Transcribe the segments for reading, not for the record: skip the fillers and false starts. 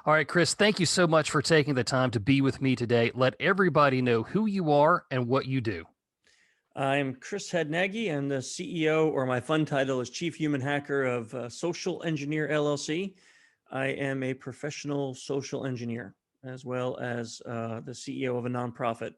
All right, Chris, thank you so much for taking the time to be with me today. Let everybody know who you are and what you do. I'm Chris Hadnagy. I'm the CEO, or my fun title is Chief Human Hacker of Social Engineer LLC. I am a professional social engineer, as well as the CEO of a nonprofit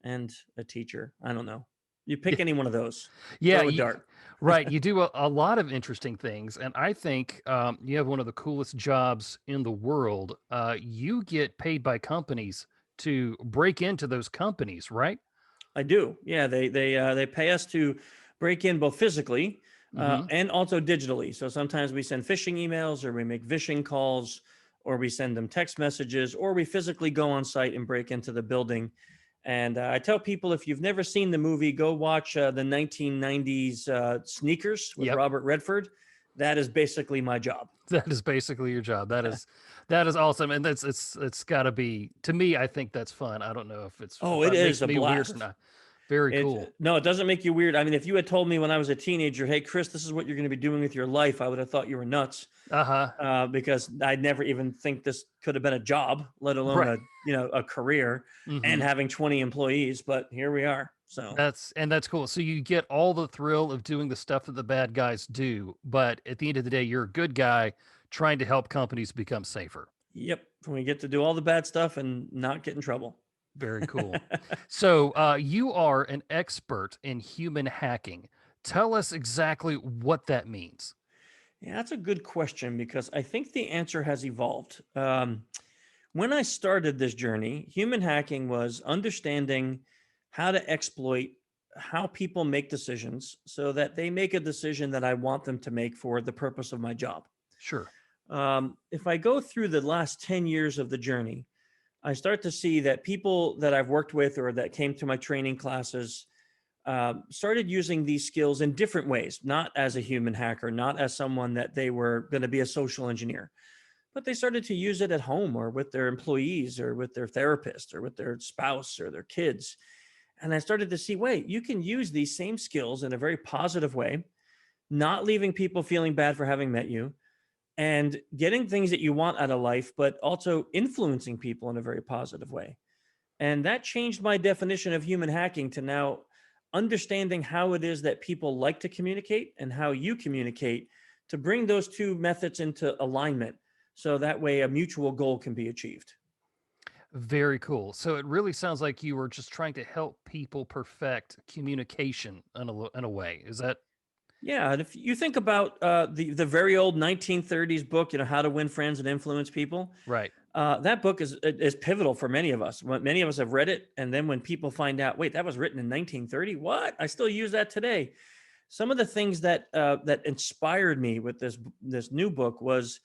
and a teacher. I don't know. You pick any one of those, Yeah, throw a dart. right. You do a lot of interesting things. And I think you have one of the coolest jobs in the world. You get paid by companies to break into those companies, right? I do. Yeah, they pay us to break in both physically Hmm. and also digitally. So sometimes we send phishing emails, or we make phishing calls, or we send them text messages, or we physically go on site and break into the building. And I tell people, if you've never seen the movie, go watch the 1990s Sneakers with Yep. Robert Redford. That is basically my job. That is basically your job. That is awesome. And it's gotta be, to me, I think that's fun. I don't know Oh, if it it is makes a me weird or blast. not. Very It cool. No, it doesn't make you weird. I mean, if you had told me when I was a teenager, "Hey, Chris, this is what you're going to be doing with your life," I would have thought you were nuts, Uh-huh. because I'd never even think this could have been a job, let alone Right. a career, and Hmm. having 20 employees. But here we are. So That's cool. So you get all the thrill of doing the stuff that the bad guys do, but at the end of the day, you're a good guy trying to help companies become safer. yep, we get to do all the bad stuff and not get in trouble. Very cool. So you are an expert in human hacking. Tell us exactly what that means. Yeah, that's a good question, because I think the answer has evolved. When I started this journey, human hacking was understanding how to exploit how people make decisions so that they make a decision that I want them to make for the purpose of my job. Sure. If I go through the last 10 years of the journey, I start to see that people that I've worked with or that came to my training classes started using these skills in different ways, not as a human hacker, not as someone that they were going to be a social engineer, but they started to use it at home or with their employees or with their therapist or with their spouse or their kids. And I started to see, wait, you can use these same skills in a very positive way, not leaving people feeling bad for having met you, and getting things that you want out of life, but also influencing people in a very positive way. And that changed my definition of human hacking to now understanding how it is that people like to communicate and how you communicate, to bring those two methods into alignment so that way a mutual goal can be achieved. Very cool. So it really sounds like you were just trying to help people perfect communication in a way. Is that Yeah, and if you think about the very old 1930s book, How to Win Friends and Influence People, right? that book is pivotal for many of us. Many of us have read it, and then when people find out, wait, that was written in 1930, what? I still use that today. Some of the things that inspired me with this new book was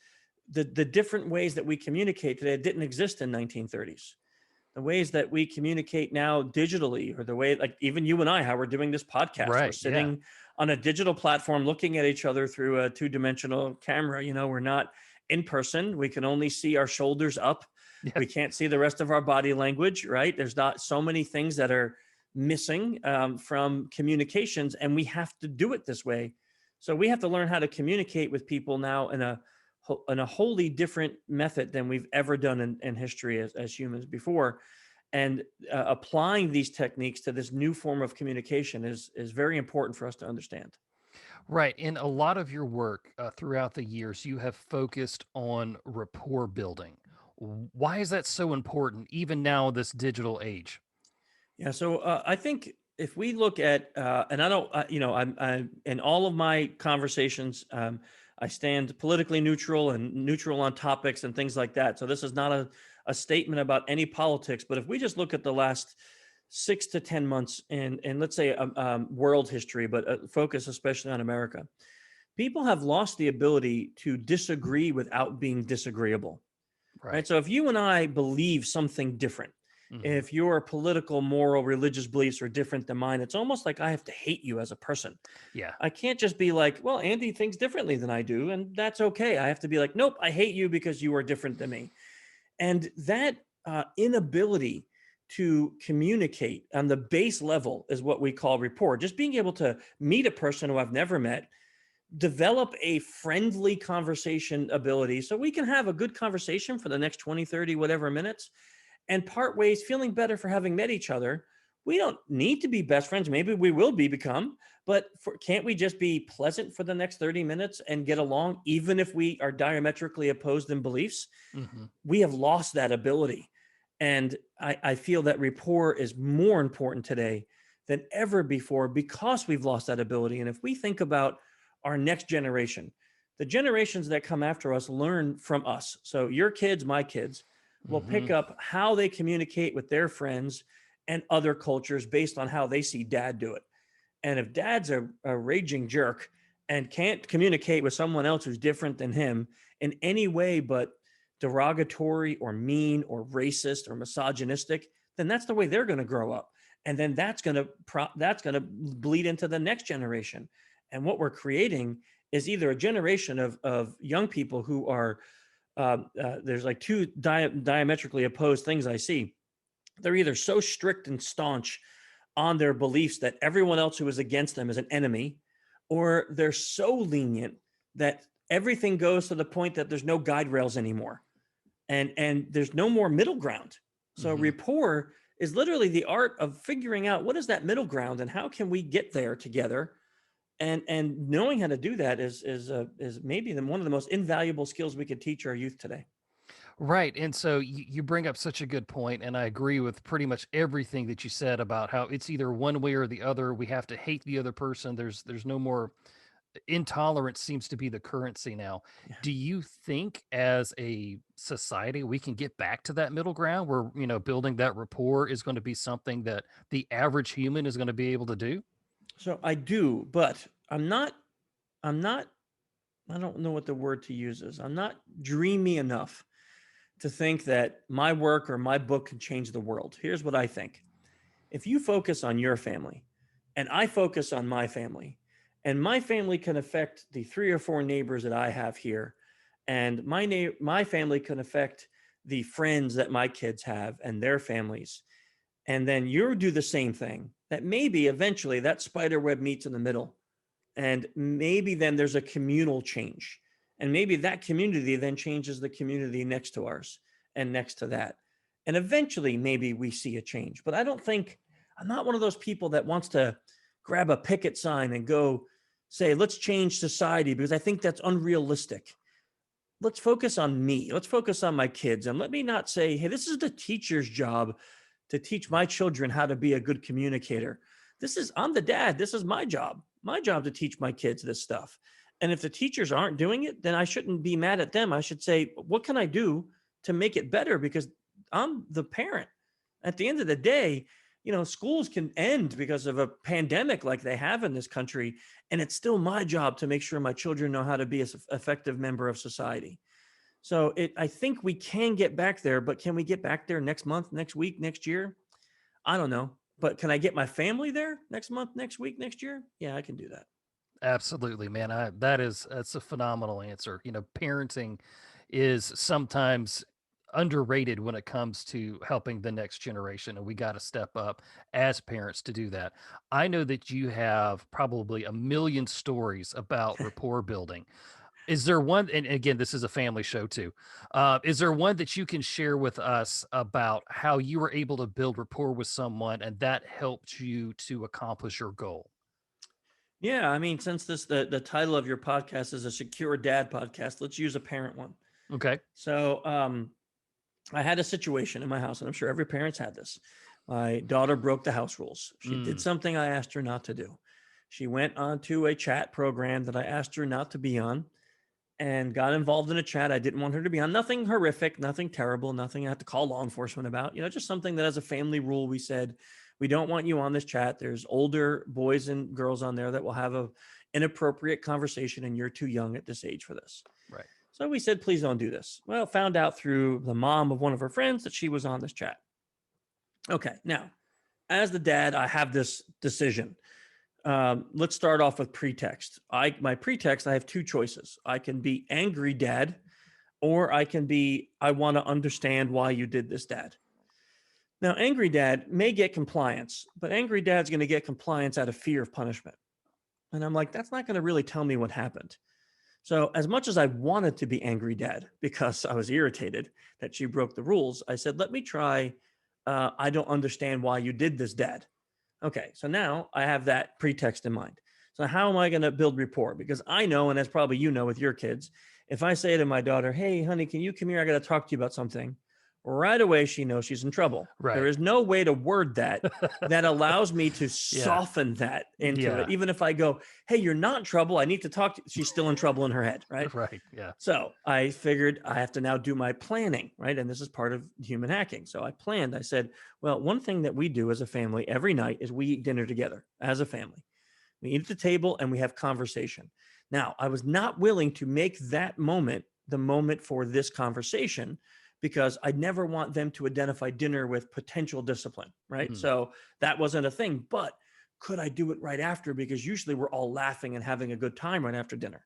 the different ways that we communicate today that didn't exist in 1930s. The ways that we communicate now digitally, or the way, like even you and I, how we're doing this podcast, we're Right. Yeah. sitting on a digital platform looking at each other through a two-dimensional camera. We're not in person. We can only see our shoulders up. Yeah. We can't see the rest of our body language, right? There's not so many things that are missing from communications, and we have to do it this way. So we have to learn how to communicate with people now in a wholly different method than we've ever done in history as humans before. And applying these techniques to this new form of communication is very important for us to understand. Right. In a lot of your work throughout the years, you have focused on rapport building. Why is that so important, even now, this digital age? Yeah. So I think if we look at, and I don't, I in all of my conversations, I stand politically neutral and neutral on topics and things like that. So this is not a statement about any politics, but if we just look at the last 6 to 10 months and let's say world history, but focus especially on America, people have lost the ability to disagree without being disagreeable. Right. Right. So if you and I believe something different, Hmm. if your political, moral, religious beliefs are different than mine, it's almost like I have to hate you as a person. Yeah. I can't just be like, well, Andy thinks differently than I do, and that's okay. I have to be like, nope, I hate you because you are different than me. And that inability to communicate on the base level is what we call rapport. Just being able to meet a person who I've never met, develop a friendly conversation ability so we can have a good conversation for the next 20, 30, whatever minutes, and part ways feeling better for having met each other. We don't need to be best friends. Maybe we will become, but can't we just be pleasant for the next 30 minutes and get along, even if we are diametrically opposed in beliefs? Hmm. We have lost that ability. And I feel that rapport is more important today than ever before because we've lost that ability. And if we think about our next generation, the generations that come after us learn from us. So your kids, my kids, will Hmm. pick up how they communicate with their friends and other cultures based on how they see dad do it. And if dad's a raging jerk and can't communicate with someone else who's different than him in any way but derogatory or mean or racist or misogynistic, then that's the way they're going to grow up. And then that's going to bleed into the next generation. And what we're creating is either a generation of young people who are there's like two diametrically opposed things I see. They're either so strict and staunch on their beliefs that everyone else who is against them is an enemy, or they're so lenient that everything goes to the point that there's no guide rails anymore, and there's no more middle ground. So Hmm. rapport is literally the art of figuring out what is that middle ground and how can we get there together. And knowing how to do that is maybe one of the most invaluable skills we could teach our youth today. Right. And so you bring up such a good point, and I agree with pretty much everything that you said about how it's either one way or the other. We have to hate the other person. There's no more intolerance seems to be the currency now. Do you think as a society we can get back to that middle ground where, building that rapport is going to be something that the average human is going to be able to do? So I do, but I'm not I don't know what the word to use is. I'm not dreamy enough to think that my work or my book can change the world. Here's what I think. If you focus on your family and I focus on and my family can affect the 3 or 4 neighbors that I have here, and my family can affect the friends that my kids have and their families, and then you do the same thing, that maybe eventually that spider web meets in the middle, and maybe then there's a communal change. And maybe that community then changes the community next to ours and next to that. And eventually, maybe we see a change. But I'm not one of those people that wants to grab a picket sign and go say, let's change society, because I think that's unrealistic. Let's focus on me. Let's focus on my kids. And let me not say, hey, this is the teacher's job to teach my children how to be a good communicator. I'm the dad. This is my job to teach my kids this stuff. And if the teachers aren't doing it, then I shouldn't be mad at them. I should say, what can I do to make it better? Because I'm the parent. At the end of the day, schools can end because of a pandemic like they have in this country. And it's still my job to make sure my children know how to be an effective member of society. So I think we can get back there, but can we get back there next month, next week, next year? I don't know. But can I get my family there next month, next week, next year? Yeah, I can do that. Absolutely, man. That's a phenomenal answer. Parenting is sometimes underrated when it comes to helping the next generation, and we got to step up as parents to do that. I know that you have probably a million stories about rapport building. Is there one, and again, this is a family show too. Is there one that you can share with us about how you were able to build rapport with someone and that helped you to accomplish your goal? Yeah, I mean, since the title of your podcast is a secure dad podcast, let's use a parent one. Okay. So I had a situation in my house, and I'm sure every parent's had this. My daughter broke the house rules. She did Mm, something I asked her not to do. She went onto a chat program that I asked her not to be on and got involved in a chat I didn't want her to be on. Nothing horrific, nothing terrible, nothing I had to call law enforcement about. Just something that as a family rule, we said, we don't want you on this chat. There's older boys and girls on there that will have a inappropriate conversation, and you're too young at this age for this. right. So we said, please don't do this. Well, found out through the mom of one of her friends that she was on this chat. Okay, now, as the dad, I have this decision. Let's start off with pretext. My pretext, I have two choices. I can be angry dad, or I can be, I want to understand why you did this, dad. Now, angry dad may get compliance, but angry dad's going to get compliance out of fear of punishment. And I'm like, that's not going to really tell me what happened. So, as much as I wanted to be angry dad because I was irritated that she broke the rules, I said, let me try. I don't understand why you did this, dad. Okay, so now I have that pretext in mind. So, how am I going to build rapport? Because I know, and as probably you know with your kids, if I say to my daughter, hey, honey, can you come here? I got to talk to you about something. Right away, she knows she's in trouble. There Right. is no way to word that that allows me to Yeah. soften that into it. Yeah. Even if I go, hey, you're not in trouble. I need to talk to you. She's still in trouble in her head, right? Right. Yeah. So I figured I have to now do my planning, right? And this is part of human hacking. So I planned, I said, well, one thing that we do as a family every night is we eat dinner together as a family. We eat at the table and we have conversation. Now, I was not willing to make that moment the moment for this conversation because I never want them to identify dinner with potential discipline, right? Mm. So that wasn't a thing. But could I do it right after? Because usually we're all laughing and having a good time right after dinner.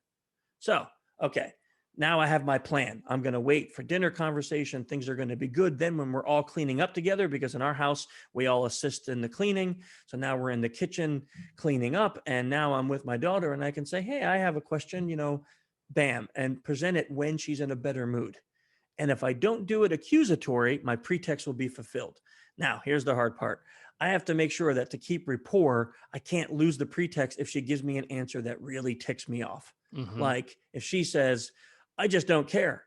So, okay, now I have my plan. I'm going to wait for dinner conversation. Things are going to be good. Then, when we're all cleaning up together, because in our house, we all assist in the cleaning. So now we're in the kitchen cleaning up. And now I'm with my daughter and I can say, hey, I have a question, bam, and present it when she's in a better mood. And if I don't do it accusatory, my pretext will be fulfilled. Now, here's the hard part. I have to make sure that to keep rapport, I can't lose the pretext if she gives me an answer that really ticks me off. Hmm. Like if she says, I just don't care,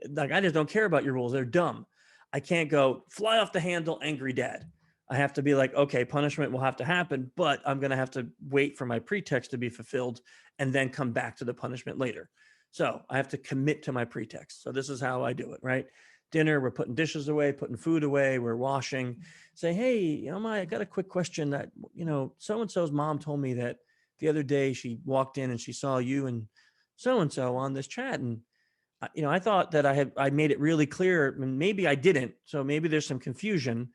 like I just don't care about your rules. They're dumb. I can't go fly off the handle, angry dad. I have to be like, okay, punishment will have to happen, but I'm going to have to wait for my pretext to be fulfilled and then come back to the punishment later. So I have to commit to my pretext. So this is how I do it, right? Dinner, we're putting dishes away, putting food away, we're washing. Say, hey, I got a quick question that, so and so's mom told me that the other day she walked in and she saw you and so on this chat. And, I thought that I made it really clear, and maybe I didn't. So maybe there's some confusion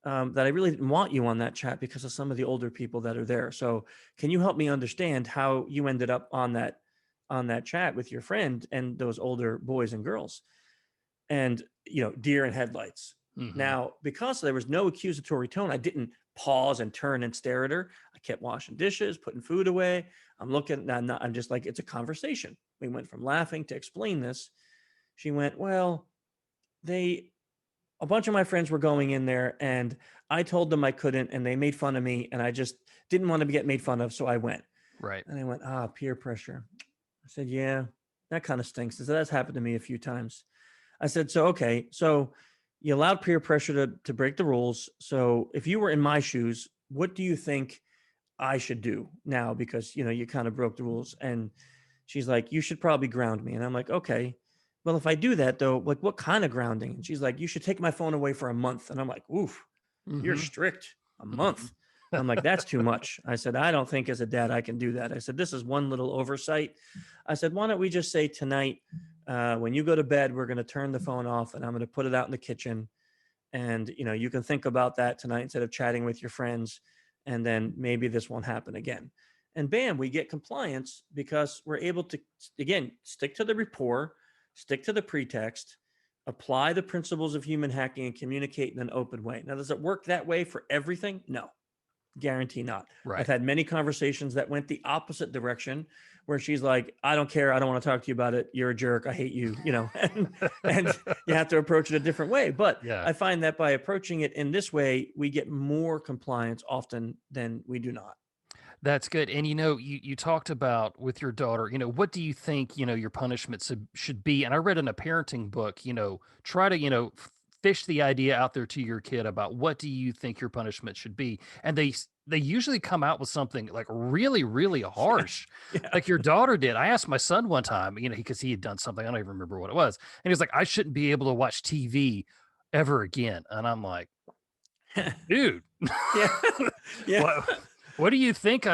that I really didn't want you on that chat because of some of the older people that are there. So can you help me understand how you ended up on that chat with your friend and those older boys and girls? And deer in headlights. Hmm. Now, because there was no accusatory tone, I didn't pause and turn and stare at her. I kept washing dishes, putting food away. I'm looking, I'm just like, it's a conversation. We went from laughing to explain this. She went, well, a bunch of my friends were going in there and I told them I couldn't and they made fun of me and I just didn't want to get made fun of. So I went. Right. And I went, peer pressure. I said, yeah, that kind of stinks. I said, that's happened to me a few times. I said, so, okay, so you allowed peer pressure to break the rules. So if you were in my shoes, what do you think I should do now? Because, you kind of broke the rules. And she's like, you should probably ground me. And I'm like, okay, well, if I do that though, like what kind of grounding? And she's like, you should take my phone away for a month. And I'm like, oof, you're Hmm. strict. A Hmm. month. I'm like, that's too much. I said, I don't think as a dad I can do that. I said, this is one little oversight. I said, why don't we just say tonight, when you go to bed, we're going to turn the phone off and I'm going to put it out in the kitchen. And, you can think about that tonight instead of chatting with your friends. And then maybe this won't happen again. And bam, we get compliance because we're able to, again, stick to the rapport, stick to the pretext, apply the principles of human hacking and communicate in an open way. Now, does it work that way for everything? No. Guarantee not. I've Right. had many conversations that went the opposite direction where she's like, I don't care. I don't want to talk to you about it. You're a jerk. I hate you, and you have to approach it a different way. But Yeah. I find that by approaching it in this way, we get more compliance often than we do not. That's good. And you talked about with your daughter, what do you think, your punishment should be? And I read in a parenting book, try to, fish the idea out there to your kid about what do you think your punishment should be? And they usually come out with something like really, really Yeah. harsh, Yeah. like your daughter did. I asked my son one time, because he had done something, I don't even remember what it was. And he was like, I shouldn't be able to watch TV ever again. And I'm like, dude, Yeah. Yeah. what what do you think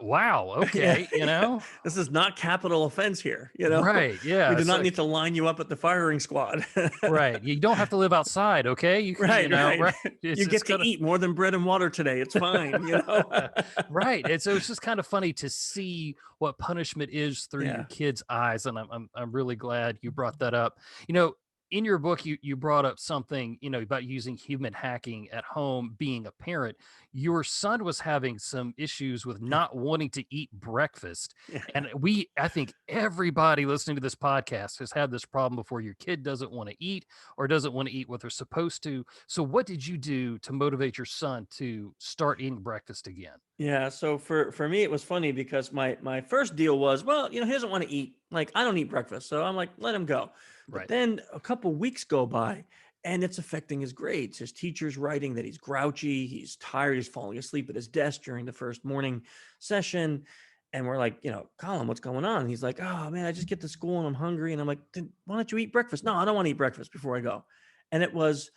wow, Yeah. okay, Yeah. This is not capital offense here. Right, We yeah, do not so need to line you up at the firing squad. right, you don't have to live outside, okay? Right, right. Right? You It's get to kinda eat more than bread and water today. It's fine. right, and so it's just kind of funny to see what punishment is through your Yeah. kids' eyes, and I'm really glad you brought that up. You know, in your book, you brought up something, about using human hacking at home, being a parent. Your son was having some issues with Yeah. not wanting to eat breakfast. Yeah. And I think everybody listening to this podcast has had this problem before. Your kid doesn't want to eat or doesn't want to eat what they're supposed to. So what did you do to motivate your son to start eating breakfast again? Yeah, so for me it was funny because my first deal was, well, he doesn't want to eat. Like, I don't eat breakfast, so I'm like, let him go. But Right. then a couple weeks go by and it's affecting his grades. His teacher's writing that he's grouchy, he's tired, he's falling asleep at his desk during the first morning session. And we're like, Colin, what's going on? And he's like, oh man, I just get to school and I'm hungry. And I'm like, then why don't you eat breakfast? No, I don't want to eat breakfast before I go. And it was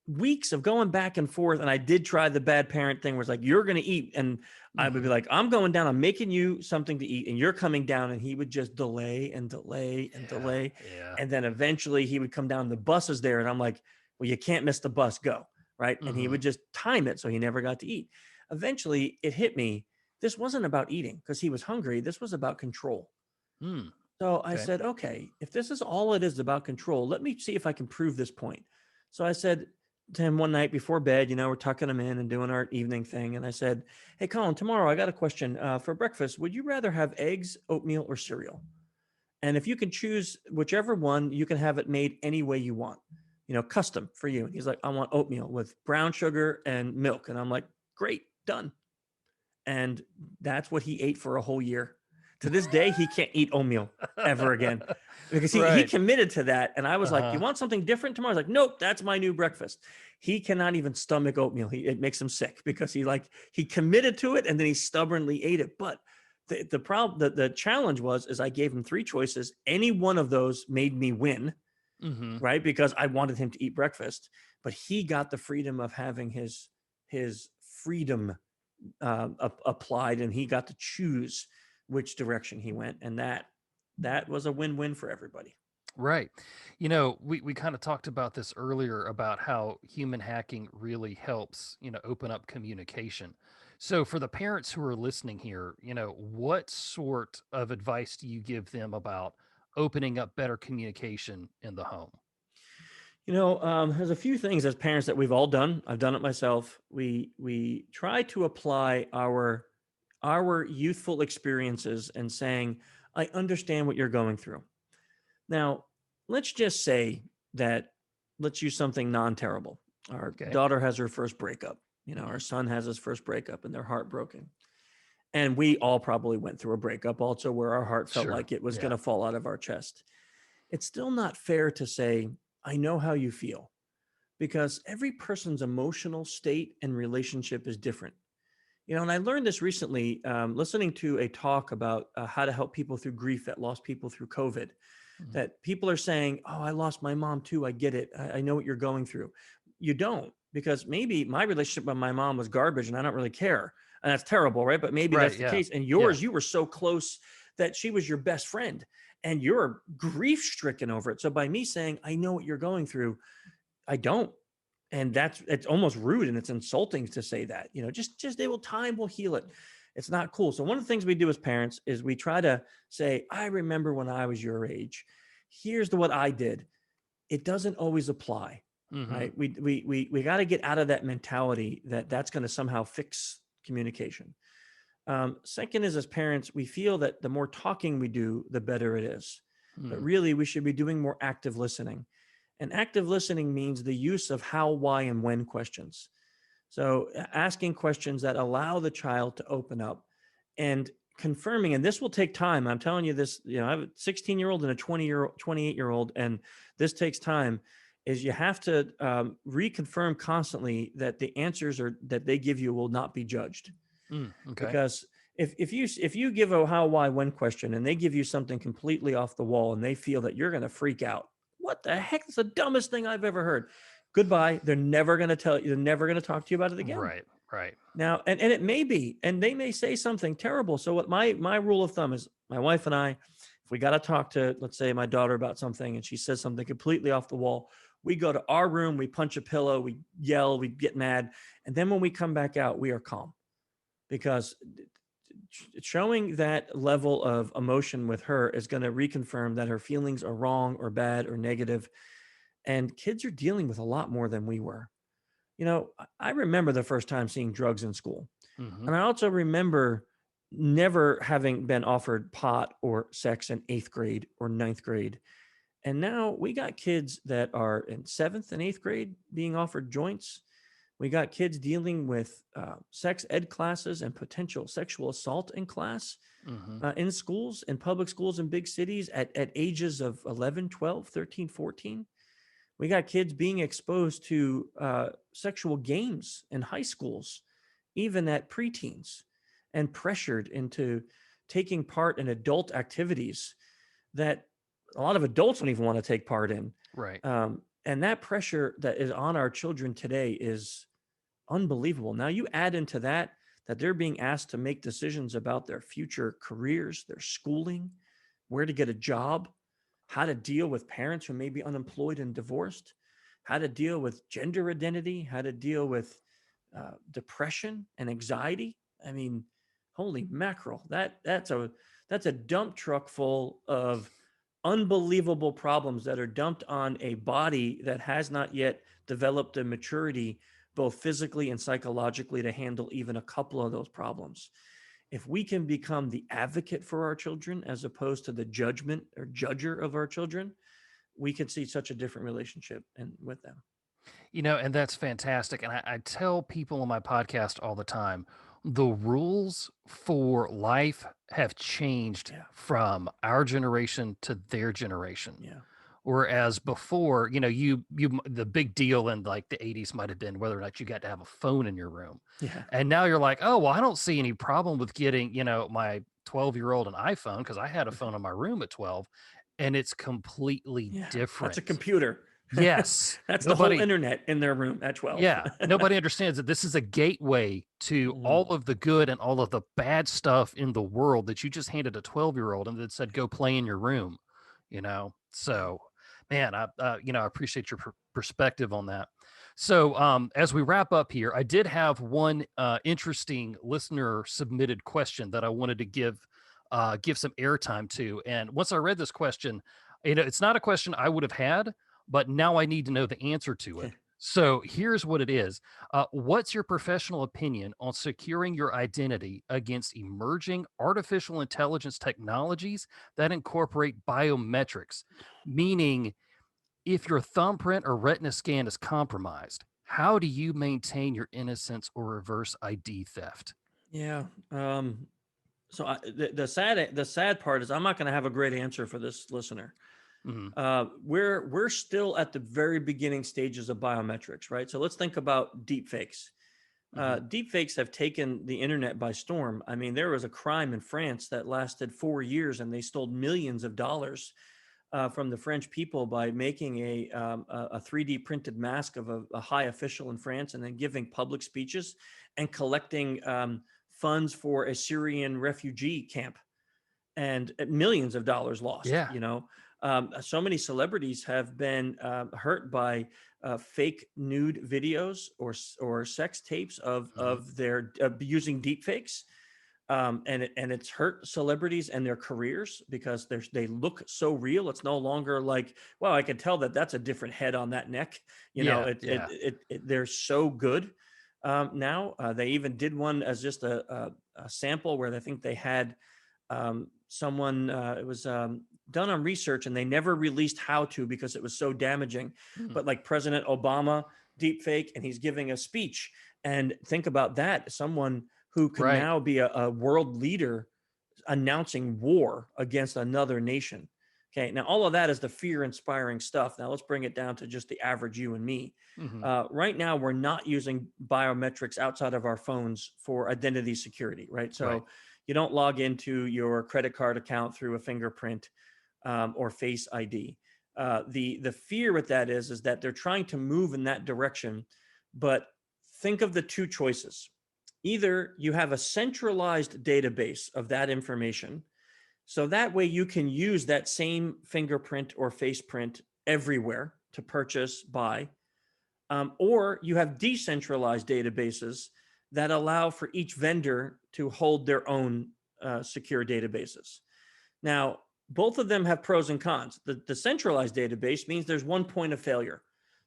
weeks of going back and forth. And I did try the bad parent thing where it's like, you're going to eat. And I would be Mhm. like, I'm going down, I'm making you something to eat, and you're coming down. And he would just delay and delay and Yeah. delay. Yeah. And then eventually he would come down, the bus is there. And I'm like, well, you can't miss the bus, go. Right. And he Mhm. would just time it. So he never got to eat. Eventually it hit me. This wasn't about eating because he was hungry. This was about control. Mm. So I Okay. said, okay, if this is all it is about control, let me see if I can prove this point. So I said to him one night before bed, we're tucking him in and doing our evening thing. And I said, hey, Colin, tomorrow I got a question for breakfast. Would you rather have eggs, oatmeal, or cereal? And if you can choose whichever one, you can have it made any way you want, custom for you. And he's like, I want oatmeal with brown sugar and milk. And I'm like, great, done. And that's what he ate for a whole year. To this day, he can't eat oatmeal ever again because he Right. committed to that. And I was like, you Uh-huh. want something different tomorrow? He's like, nope, that's my new breakfast. He cannot even stomach oatmeal. It makes him sick because he committed to it and then he stubbornly ate it. But the problem, the challenge was, is I gave him three choices. Any one of those made me win, Mhm. right? Because I wanted him to eat breakfast, but he got the freedom of having his freedom applied, and he got to choose which direction he went, and that was a win-win for everybody. Right. We kind of talked about this earlier about how human hacking really helps, open up communication. So for the parents who are listening here, what sort of advice do you give them about opening up better communication in the home? There's a few things as parents that we've all done. I've done it myself. We try to apply our youthful experiences and saying, I understand what you're going through. Now, let's just say that, let's use something non-terrible. Our Okay. daughter has her first breakup. Our Mhm. son has his first breakup and they're heartbroken. And we all probably went through a breakup also where our heart felt Sure. like it was going Yeah. to fall out of our chest. It's still not fair to say, I know how you feel, because every person's emotional state and relationship is different. And I learned this recently, listening to a talk about how to help people through grief that lost people through COVID, Mhm. that people are saying, oh, I lost my mom too. I get it. I know what you're going through. You don't, because maybe my relationship with my mom was garbage and I don't really care. And that's terrible, right? But maybe Right. that's the Yeah. case. And Yeah. yours, you were so close that she was your best friend and you're grief stricken over it. So by me saying, I know what you're going through, I don't. And it's almost rude and it's insulting to say that, just they will, time will heal it. It's not cool. So one of the things we do as parents is we try to say, I remember when I was your age. Here's what I did. It doesn't always apply, Mhm. right? We got to get out of that mentality that that's going to somehow fix communication. Second is, as parents, we feel that the more talking we do, the better it is. But Mm. really, we should be doing more active listening. And active listening means the use of how, why, and when questions. So asking questions that allow the child to open up and confirming, and this will take time. I'm telling you this, I have a 16-year-old and a 28-year-old, and this takes time, is you have to reconfirm constantly that the answers that they give you will not be judged. Okay. Because if you give a how, why, when question and they give you something completely off the wall and they feel that you're going to freak out, what the heck? It's the dumbest thing I've ever heard. Goodbye. They're never going to tell you. They're never going to talk to you about it again. Right. Right. Now, and it may be, and they may say something terrible. So what my rule of thumb is, my wife and I, if we got to talk to, let's say, my daughter about something and she says something completely off the wall, we go to our room, we punch a pillow, we yell, we get mad, and then when we come back out, we are calm, because showing that level of emotion with her is going to reconfirm that her feelings are wrong or bad or negative. and kids are dealing with a lot more than we were. I remember the first time seeing drugs in school. Hmm. And I also remember never having been offered pot or sex in eighth grade or ninth grade. And now we got kids that are in seventh and eighth grade being offered joints. We got kids dealing with sex ed classes and potential sexual assault in class Hmm. in schools, in public schools in big cities at ages of 11, 12, 13, 14. We got kids being exposed to sexual games in high schools, even at preteens, and pressured into taking part in adult activities that a lot of adults don't even want to take part in. Right. And that pressure that is on our children today is unbelievable. Now, you add into that they're being asked to make decisions about their future careers, their schooling, where to get a job, how to deal with parents who may be unemployed and divorced, how to deal with gender identity, how to deal with depression and anxiety. I mean, holy mackerel! That's a dump truck full of unbelievable problems that are dumped on a body that has not yet developed the maturity, both physically and psychologically, to handle even a couple of those problems. If we can become the advocate for our children as opposed to the judgment or judger of our children, we can see such a different relationship and with them. And that's fantastic. And I tell people on my podcast all the time, the rules for life have changed Yeah. from our generation to their generation. Yeah. Whereas before, the big deal in like the 80s might have been whether or not you got to have a phone in your room. Yeah. And now you're like, oh, well, I don't see any problem with getting, my 12-year-old an iPhone because I had a phone in my room at 12 and it's completely Yeah. That's a different. computer. Yes. That's the whole Nobody, internet in their room at 12. yeah, nobody understands that this is a gateway to all Mm. of the good and all of the bad stuff in the world that you just handed a 12-year-old and that said, go play in your room, Yeah. So, man, I appreciate your perspective on that. So, as we wrap up here, I did have one interesting listener submitted question that I wanted to give some airtime to. And once I read this question, it's not a question I would have had, but now I need to know the answer to it. So here's what it is. What's your professional opinion on securing your identity against emerging artificial intelligence technologies that incorporate biometrics? Meaning, if your thumbprint or retina scan is compromised, how do you maintain your innocence or reverse ID theft? Yeah. So the sad part is I'm not going to have a great answer for this listener. Mhm. We're still at the very beginning stages of biometrics, right? So let's think about deep fakes. Mhm. Deep fakes have taken the internet by storm. I mean, there was a crime in France that lasted 4 years, and they stole millions of dollars from the French people by making a 3D printed mask of a high official in France, and then giving public speeches and collecting funds for a Syrian refugee camp, and millions of dollars lost. Yeah. So many celebrities have been hurt by fake nude videos or sex tapes of Mhm. their using deepfakes, and it's hurt celebrities and their careers because they look so real. It's no longer like, wow, I can tell that that's a different head on that neck. Yeah. Yeah. They're so good. Now they even did one as just a sample where I think they had someone. It was done on research, and they never released how to because it was so damaging. Mhm. But like President Obama deep fake, and he's giving a speech. And think about that, someone who could Right. now be a world leader announcing war against another nation. Okay, now all of that is the fear inspiring stuff. Now let's bring it down to just the average you and me. Mhm. Right now, we're not using biometrics outside of our phones for identity security, right? Right. So you don't log into your credit card account through a fingerprint or Face ID. The fear with that is that they're trying to move in that direction, but think of the two choices. Either you have a centralized database of that information, so that way you can use that same fingerprint or face print everywhere to purchase, buy, or you have decentralized databases that allow for each vendor to hold their own secure databases. Now, both of them have pros and cons. The centralized database means there's one point of failure.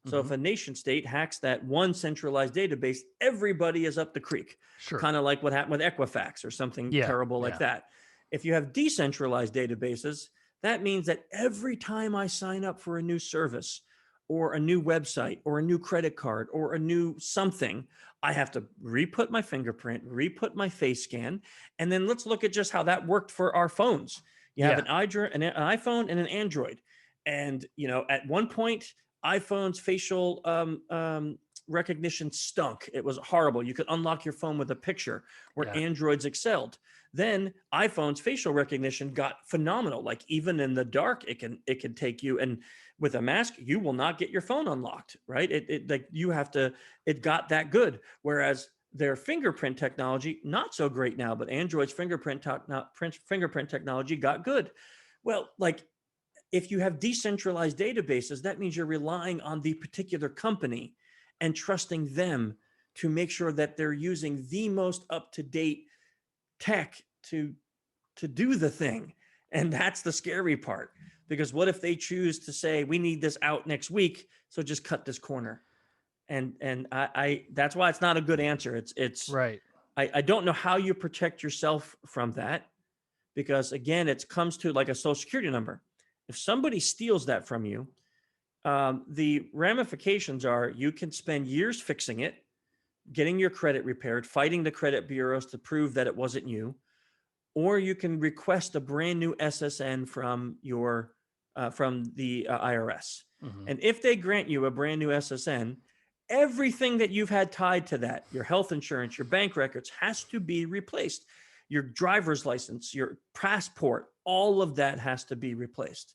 So Hmm. if a nation state hacks that one centralized database, everybody is up the creek, Sure. kind of like what happened with Equifax or something Yeah. terrible like Yeah. that. If you have decentralized databases, that means that every time I sign up for a new service or a new website or a new credit card or a new something, I have to re-put my fingerprint, re-put my face scan. And then let's look at just how that worked for our phones. You have Yeah. an iPhone and an Android. And, at one point, iPhone's facial recognition stunk. It was horrible. You could unlock your phone with a picture where Yeah. Androids excelled. Then iPhone's facial recognition got phenomenal. Like even in the dark, it can take you, and with a mask, you will not get your phone unlocked, right? It like you have to, it got that good. Whereas their fingerprint technology, not so great now, but Android's fingerprint technology got good. Well, like if you have decentralized databases, that means you're relying on the particular company and trusting them to make sure that they're using the most up-to-date tech to do the thing. And that's the scary part. Because what if they choose to say, we need this out next week, so just cut this corner? And I that's why it's not a good answer. Right. I don't know how you protect yourself from that, because again, it comes to like a social security number. If somebody steals that from you, the ramifications are you can spend years fixing it, getting your credit repaired, fighting the credit bureaus to prove that it wasn't you, or you can request a brand new SSN from the IRS. Hmm. And if they grant you a brand new SSN, everything that you've had tied to that, your health insurance, your bank records, has to be replaced. Your driver's license, your passport, all of that has to be replaced.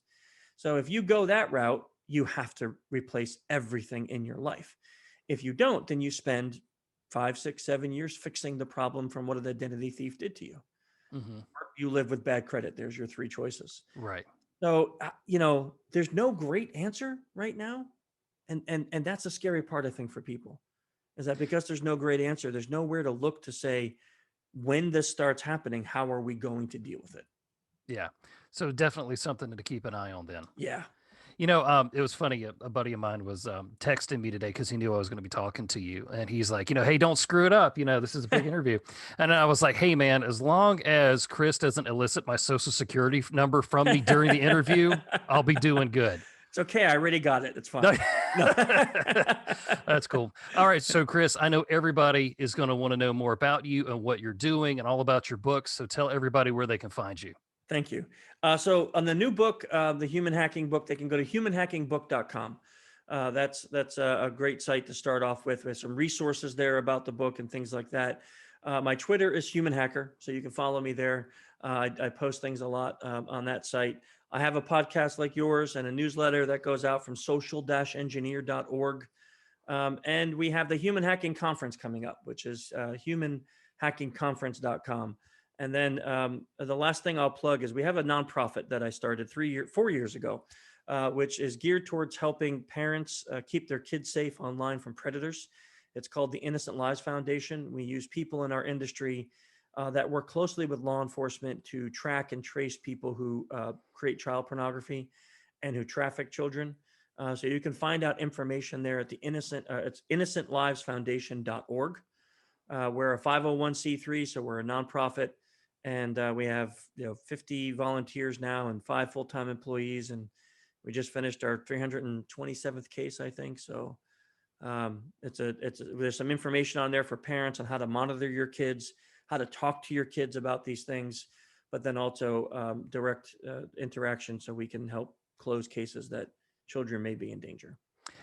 So if you go that route, you have to replace everything in your life. If you don't, then you spend 5, 6, 7 years fixing the problem from what an identity thief did to you. Hmm. Or you live with bad credit. There's your three choices. Right. So, there's no great answer right now. And that's a scary part, I think, for people, is that because there's no great answer, there's nowhere to look to say, when this starts happening, how are we going to deal with it? Yeah. So definitely something to keep an eye on then. Yeah. It was funny. A buddy of mine was texting me today because he knew I was going to be talking to you, and he's like, hey, don't screw it up. This is a big interview, and I was like, hey, man, as long as Chris doesn't elicit my social security number from me during the interview, I'll be doing good. It's okay. I already got it. It's No. fine. No. That's cool. All right, so Chris, I know everybody is going to want to know more about you and what you're doing, and all about your books. So tell everybody where they can find you. Thank you. So on the new book, the human hacking book, they can go to humanhackingbook.com. That's a great site to start off with. There's some resources there about the book and things like that. My Twitter is human hacker, so you can follow me there. I post things a lot on that site. I have a podcast like yours and a newsletter that goes out from social-engineer.org. And we have the Human Hacking Conference coming up, which is humanhackingconference.com. And then the last thing I'll plug is we have a nonprofit that I started 4 years ago, which is geared towards helping parents keep their kids safe online from predators. It's called the Innocent Lives Foundation. We use people in our industry that work closely with law enforcement to track and trace people who create child pornography and who traffic children. So you can find out information there at it's innocentlivesfoundation.org. We're a 501c3, so we're a nonprofit, and we have 50 volunteers now and 5 full-time employees, and we just finished our 327th case, I think. So there's some information on there for parents on how to monitor your kids, how to talk to your kids about these things, but then also direct interaction so we can help close cases that children may be in danger.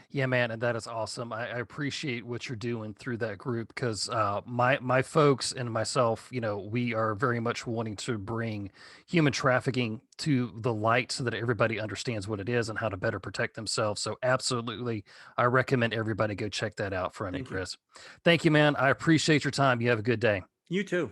Yeah, man, and that is awesome. I appreciate what you're doing through that group because my folks and myself, we are very much wanting to bring human trafficking to the light so that everybody understands what it is and how to better protect themselves. So, absolutely, I recommend everybody go check that out from you, Thank you. Chris. Thank you, man. I appreciate your time. You have a good day. You too.